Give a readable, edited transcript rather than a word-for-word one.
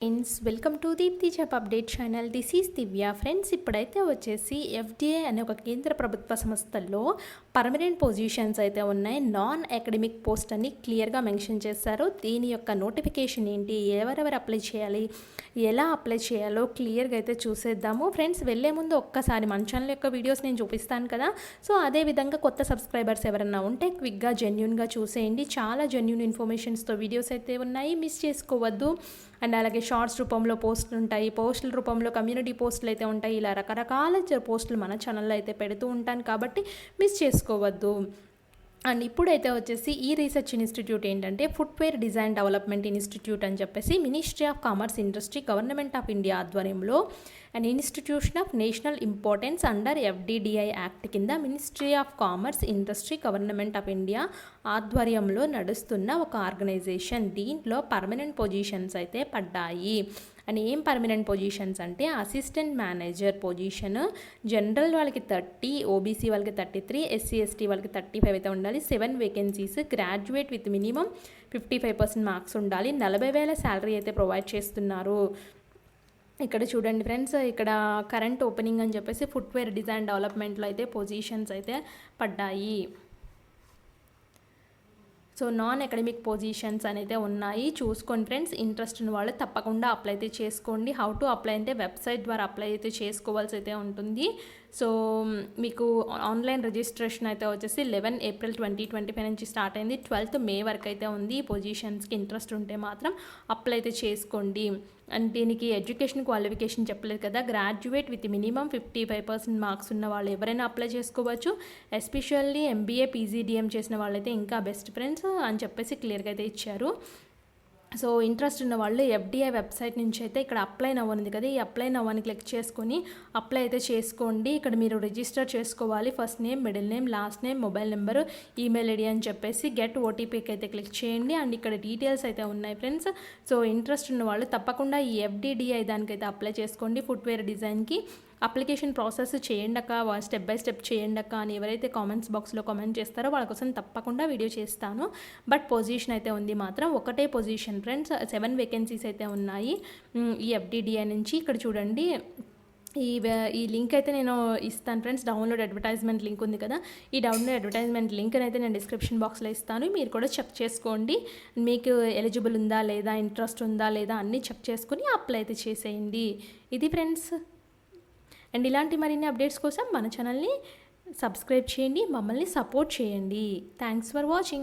Friends welcome to Deepti job update channel. This is Divya. Friends ఇప్పుడైతే వచ్చేసి FDA అనే ఒక కేంద్ర ప్రభుత్వ సంస్థల్లో పర్మనెంట్ పొజిషన్స్ అయితే ఉన్నాయి. నాన్ అకాడమిక్ పోస్ట్ అని క్లియర్గా మెన్షన్ చేశారు. దీని యొక్క నోటిఫికేషన్ ఏంటి, ఎవరెవరు అప్లై చేయాలి, ఎలా అప్లై చేయాలో క్లియర్గా అయితే చూసేద్దాము. ఫ్రెండ్స్ వెళ్ళే ముందు ఒక్కసారి మన ఛానల్ యొక్క వీడియోస్ నేను చూపిస్తాను కదా, సో అదేవిధంగా కొత్త సబ్స్క్రైబర్స్ ఎవరన్నా ఉంటే క్విక్గా జెన్యూన్గా చూసేయండి. చాలా జెన్యూన్ ఇన్ఫర్మేషన్స్తో వీడియోస్ అయితే ఉన్నాయి, మిస్ చేసుకోవద్దు. అండ్ అలాగే షార్ట్స్ రూపంలో పోస్టులు ఉంటాయి, పోస్టుల రూపంలో కమ్యూనిటీ పోస్టులు అయితే ఉంటాయి. ఇలా రకరకాల పోస్టులు మన ఛానల్లో అయితే పెడుతూ ఉంటాను కాబట్టి మిస్ చేసుకోవద్దు. అండ్ ఇప్పుడైతే వచ్చేసి ఈ రీసెర్చ్ ఇన్స్టిట్యూట్ ఏంటంటే ఫుట్వేర్ డిజైన్ డెవలప్మెంట్ ఇన్స్టిట్యూట్ అని చెప్పేసి ministry of commerce industry government of India ఆధ్వర్యంలో and institution of national importance under FDDI act కింద ministry of commerce industry government of India ఆధ్వర్యంలో నడుస్తున్న ఒక ఆర్గనైజేషన్. దీంట్లో పర్మనెంట్ పొజిషన్స్ అయితే పడ్డాయి. అండ్ ఏం పర్మనెంట్ పొజిషన్స్ అంటే అసిస్టెంట్ మేనేజర్ పొజిషన్, జనరల్ వాళ్ళకి 30, ఓబీసీ వాళ్ళకి 33, ఎస్సీ ఎస్టీ వాళ్ళకి 35 అయితే ఉండాలి. 7 vacancies, graduate with minimum 55% marks ఉండాలి. 40,000 శాలరీ అయితే ప్రొవైడ్ చేస్తున్నారు. ఇక్కడ చూడండి ఫ్రెండ్స్, ఇక్కడ కరెంట్ ఓపెనింగ్ అని చెప్పేసి ఫుట్వేర్ డిజైన్ డెవలప్మెంట్లో అయితే పొజిషన్స్ అయితే పడ్డాయి. సో నాన్ అకాడమిక్ పొజిషన్స్ అయితే ఉన్నాయి, చూసుకోండి ఫ్రెండ్స్. ఇంట్రెస్ట్ ఉన్న వాళ్ళు తప్పకుండా అప్లై అయితే చేసుకోండి. హౌ టు అప్లై అంటే వెబ్సైట్ ద్వారా అప్లై అయితే చేసుకోవాల్సి అయితే ఉంటుంది. సో మీకు ఆన్లైన్ రిజిస్ట్రేషన్ అయితే వచ్చేసి 11 ఏప్రిల్ 2025 నుంచి స్టార్ట్ అయింది. 12th మే వరకు అయితే ఉంది. ఈ పొజిషన్స్కి ఇంట్రెస్ట్ ఉంటే మాత్రం అప్లై అయితే చేసుకోండి. అండ్ దీనికి ఎడ్యుకేషన్ క్వాలిఫికేషన్ చెప్పలేదు కదా, గ్రాడ్యుయేట్ విత్ మినిమం 55% మార్క్స్ ఉన్న వాళ్ళు ఎవరైనా అప్లై చేసుకోవచ్చు. ఎస్పెషల్లీ ఎంబీఏ పీజీడిఎం చేసిన వాళ్ళైతే ఇంకా బెస్ట్ ఫ్రెండ్స్ అని చెప్పేసి క్లియర్గా అయితే ఇచ్చారు. సో ఇంట్రెస్ట్ ఉన్న వాళ్ళు ఎఫ్డిఐ వెబ్సైట్ నుంచి అయితే ఇక్కడ అప్లై నవ్ ఉంది కదా, ఈ అప్లై నవ్ అని క్లిక్ చేసుకొని అప్లై అయితే చేసుకోండి. ఇక్కడ మీరు రిజిస్టర్ చేసుకోవాలి. First name, middle name, last name, mobile number, email ID అని చెప్పేసి గెట్ ఓటీపీకి అయితే క్లిక్ చేయండి. అండ్ ఇక్కడ డీటెయిల్స్ అయితే ఉన్నాయి ఫ్రెండ్స్. సో ఇంట్రెస్ట్ ఉన్న వాళ్ళు తప్పకుండా ఈ ఎఫ్డిడిఐ దానికైతే అప్లై చేసుకోండి. ఫుట్వేర్ డిజైన్కి అప్లికేషన్ ప్రాసెస్ చేయండి అక్క, స్టెప్ బై స్టెప్ చేయండి అక్క అని ఎవరైతే కామెంట్స్ బాక్స్లో కామెంట్ చేస్తారో వాళ్ళ కోసం తప్పకుండా వీడియో చేస్తాను. బట్ పొజిషన్ అయితే ఉంది మాత్రం ఒకటే పొజిషన్ ఫ్రెండ్స్. 7 వేకెన్సీస్ అయితే ఉన్నాయి ఈ ఎఫ్డిడిఐ నుంచి. ఇక్కడ చూడండి, ఈ లింక్ అయితే నేను ఇస్తాను ఫ్రెండ్స్. డౌన్లోడ్ అడ్వర్టైజ్మెంట్ లింక్ ఉంది కదా, ఈ డౌన్లోడ్ అడ్వర్టైజ్మెంట్ లింక్ అయితే నేను డిస్క్రిప్షన్ బాక్స్లో ఇస్తాను. మీరు కూడా చెక్ చేసుకోండి, మీకు ఎలిజిబుల్ ఉందా లేదా, ఇంట్రెస్ట్ ఉందా లేదా అన్నీ చెక్ చేసుకుని అప్లై అయితే చేసేయండి. ఇది ఫ్రెండ్స్. అండ్ ఇలాంటి మరిన్ని అప్డేట్స్ కోసం మన ఛానల్ని సబ్స్క్రైబ్ చేయండి, మమ్మల్ని సపోర్ట్ చేయండి. Thanks for watching.